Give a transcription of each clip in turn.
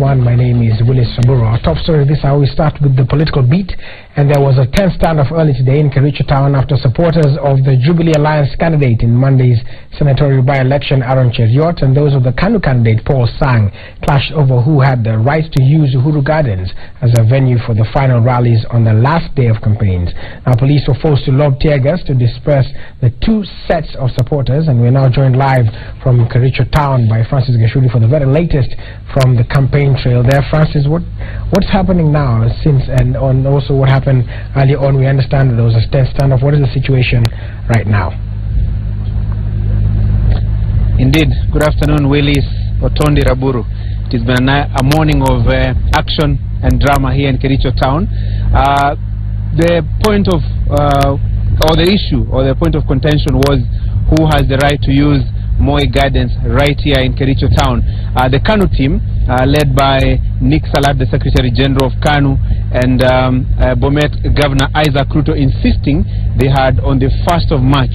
My name is Willis Saburo. Our top story this hour, we start with the political beat, and there was a tense standoff early today in Kericho town after supporters of the Jubilee Alliance candidate in Monday's senatorial by-election, Aaron Cheruiyot, and those of the KANU candidate, Paul Sang, clashed over who had the right to use Uhuru Gardens as a venue for the final rallies on the last day of campaigns. Now, police were forced to lob tear gas to disperse the two sets of supporters, and we're now joined live from Kericho town by Francis Gashuli for the very latest from the campaign trail there. Francis, what's happening now since, and also what happened earlier on? We understand that there was a tense standoff. What is the situation right now? Indeed. Good afternoon, Willis, Otondi, Raburu. It has been a morning of action and drama here in Kericho town. The point of or the issue or the point of contention was who has the right to use Moi Gardens right here in Kericho town. The KANU team, led by Nick Salat, the Secretary General of KANU, and Bomet Governor Isaac Ruto, insisting they had on the 1st of March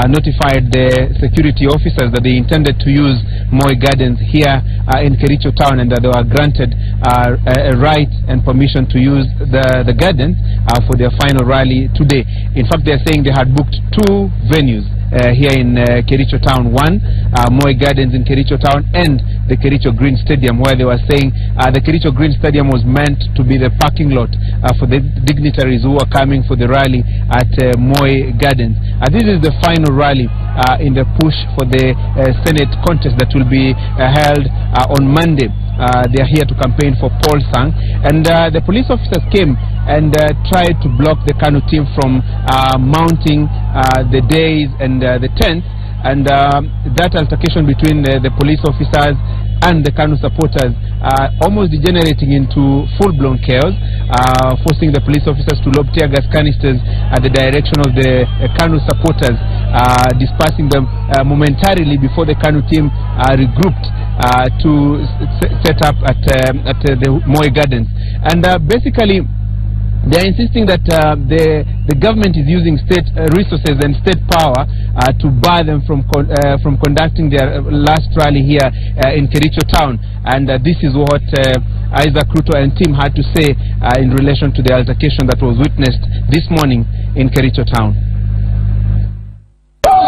notified the security officers that they intended to use Moi Gardens here in Kericho town, and that they were granted a right and permission to use the gardens for their final rally today. In fact, they are saying they had booked two venues here in Kericho town. One, Moi Gardens in Kericho town, and the Kericho Green Stadium, where they were saying the Kericho Green Stadium was meant to be the parking lot for the dignitaries who are coming for the rally at Moi Gardens. This is the final rally in the push for the Senate contest that will be held on Monday. They are here to campaign for Paul Sang, and the police officers came and tried to block the KANU team from mounting the days and the tents, and that altercation between the police officers and the KANU supporters almost degenerating into full-blown chaos, forcing the police officers to lob tear gas canisters at the direction of the KANU supporters, dispersing them momentarily before the KANU team regrouped to set up at the Moi Gardens. And basically, they are insisting that the government is using state resources and state power to bar them from conducting their last rally here in Kericho town. And this is what Isaac Ruto and team had to say in relation to the altercation that was witnessed this morning in Kericho town.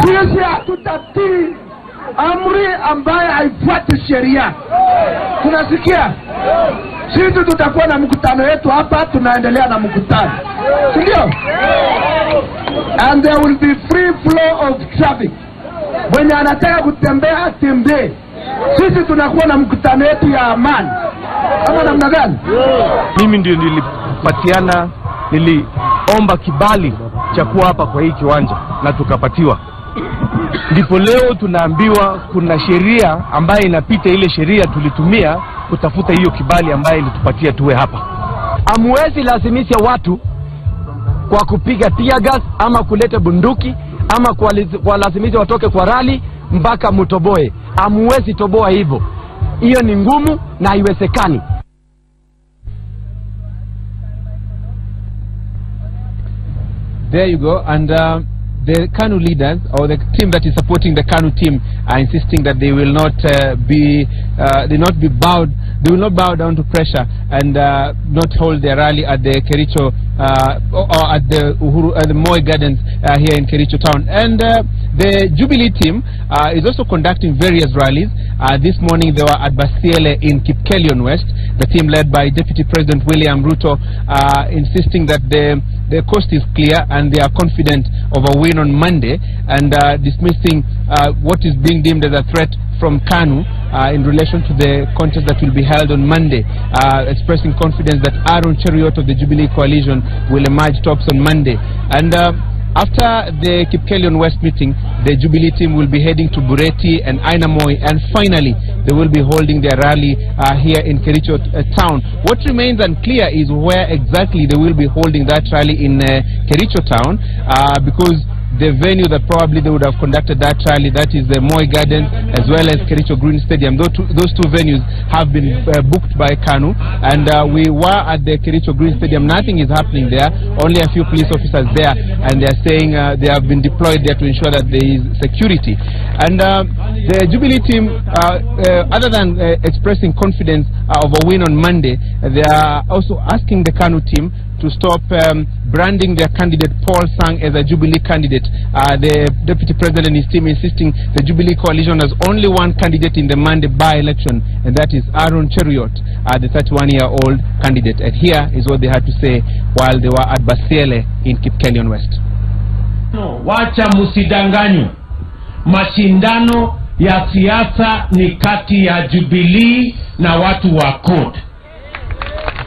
Sisi hatutatii amri ambaye haifuati sheria. Tunasikia? Sisi tutakuwa na mkutano yetu hapa, tunaendelea na mkutano. Ndio? And there will be free flow of traffic. Mwenye anataka kutembea tembee. Sisi tunakuwa na mkutano yetu ya amani. Kama namna gani? Mimi ndio niliomba kibali cha kuwa hapa kwa hii kiwanja na tukapatiwa. Ndipo leo tunaambiwa kuna sheria ambayo inapita, ile sheria tulitumia kutafuta hiyo kibali ambayo ilitupatia tuwe hapa. Hamuwezi lazimisha watu kwa kupiga tear gas ama kuleta bunduki ama kwa lazimisha watoke kwa rally mpaka mutoboe. Hamuwezi toboa hivyo. Hiyo ni ngumu na haiwezekani. There you go. And the KANU leaders, or the team that is supporting the KANU team, are insisting that they will not bow down to pressure and not hold their rally at the Kericho or at the Moi Gardens here in Kericho town. And the Jubilee team is also conducting various rallies. This morning they were at Basiele in Kipkelion West. The team led by Deputy President William Ruto, insisting that the coast is clear and they are confident of a win on Monday, and dismissing what is being deemed as a threat from KANU in relation to the contest that will be held on Monday, expressing confidence that Aaron Cheruiyot of the Jubilee Coalition will emerge tops on Monday. And after the Kipkelion West meeting, the Jubilee team will be heading to Bureti and Ainamoi, and finally they will be holding their rally here in Kericho town. What remains unclear is where exactly they will be holding that rally in Kericho town, because the venue that probably they would have conducted that rally, that is the Moi Gardens as well as Kericho Green Stadium. Those two venues have been booked by KANU, and we were at the Kericho Green Stadium. Nothing is happening there, only a few police officers there, and they are saying they have been deployed there to ensure that there is security. And the Jubilee team, other than expressing confidence of a win on Monday, they are also asking the KANU team to stop branding their candidate Paul Sang as a Jubilee candidate. The Deputy President and his team insisting the Jubilee coalition has only one candidate in the Monday by-election, and that is Aaron Cheruiyot, the 31-year-old candidate. And here is what they had to say while they were at Basiele in Kipkelion West. Wacha musidanganywe. Mashindano ya siasa ni kati ya Jubilee na watu wa CORD.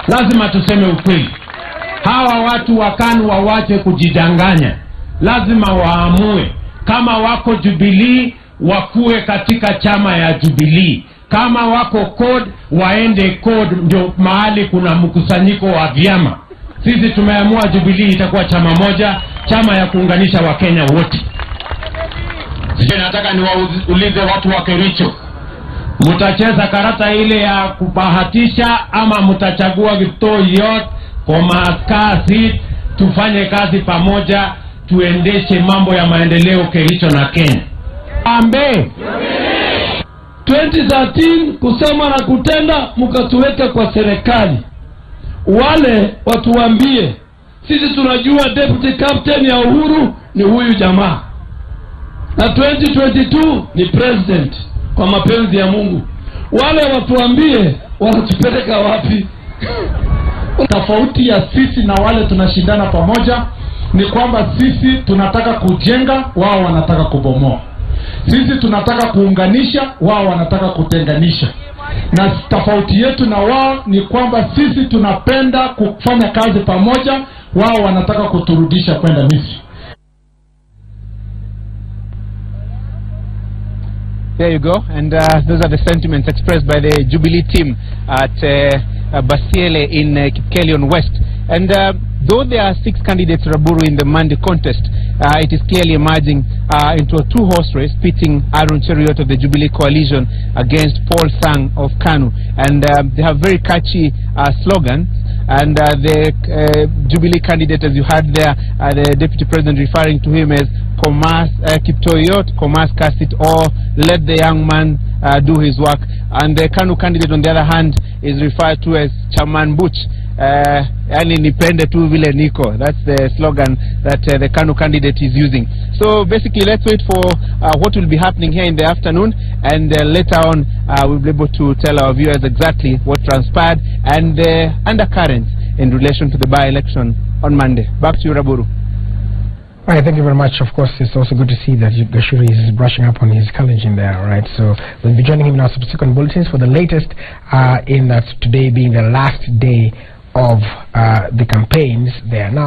Lazima tuseme ukweli. Hawa watu wa KANU wawache kujidanganya. Lazima waamue kama wako Jubilee wakuwe katika chama ya Jubilee. Kama wako CORD waende CORD, ndio mahali kuna mkusanyiko wa vyama. Sisi tumeamua Jubilee itakuwa chama moja, chama ya kuunganisha Wakenya wote. Sisi nataka niwaulize watu wa Kericho, mtacheza karata ile ya kubahatisha ama mtachagua Kiptoiyot kwa makasi, tufanye kazi pamoja, tuendeshe mambo ya maendeleo Kericho na Kenya. Ambe 2013 kusema na kutenda, mkatuweka kwa serikali. Wale watuambie, sisi tunajua deputy captain ya Uhuru ni huyu jamaa, na 2022 ni president kwa mapenzi ya Mungu. Wale watuambie wanatupeleka wapi? Tofauti ya sisi na wale tunashindana pamoja ni kwamba sisi tunataka kujenga, wao wanataka kubomoa. Sisi tunataka kuunganisha, wao wanataka kutenganisha. Na tofauti yetu na wao ni kwamba sisi tunapenda kufanya kazi pamoja, wao wanataka kuturudisha kwenda Misri. There you go, and those are the sentiments expressed by the Jubilee team at Basiele in Kipkelion West. And though there are 6 candidates, Raburu, in the Monday contest, it is clearly emerging into a 2-horse race, pitting Aaron Cheruiyot of the Jubilee coalition against Paul Sang of KANU. And they have very catchy slogans. And the Jubilee candidate, as you heard there, the Deputy President referring to him as Komas Kiptoiyot, Komas Kasit, or let the young man do his work. And the KANU candidate, on the other hand, is referred to as Chaman Buch. Yani nipende tu vile niko. That's the slogan that the KANU candidate is using. So basically, let's wait for what will be happening here in the afternoon, and later on we'll be able to tell our viewers exactly what transpired and the undercurrents in relation to the by-election on Monday. Back to you, Raburu. All right, thank you very much. Of course, it's also good to see that Gashuri is brushing up on his collagen there, right? So we'll be joining him in our subsequent bulletins for the latest in that today being the last day of the campaigns there. Now,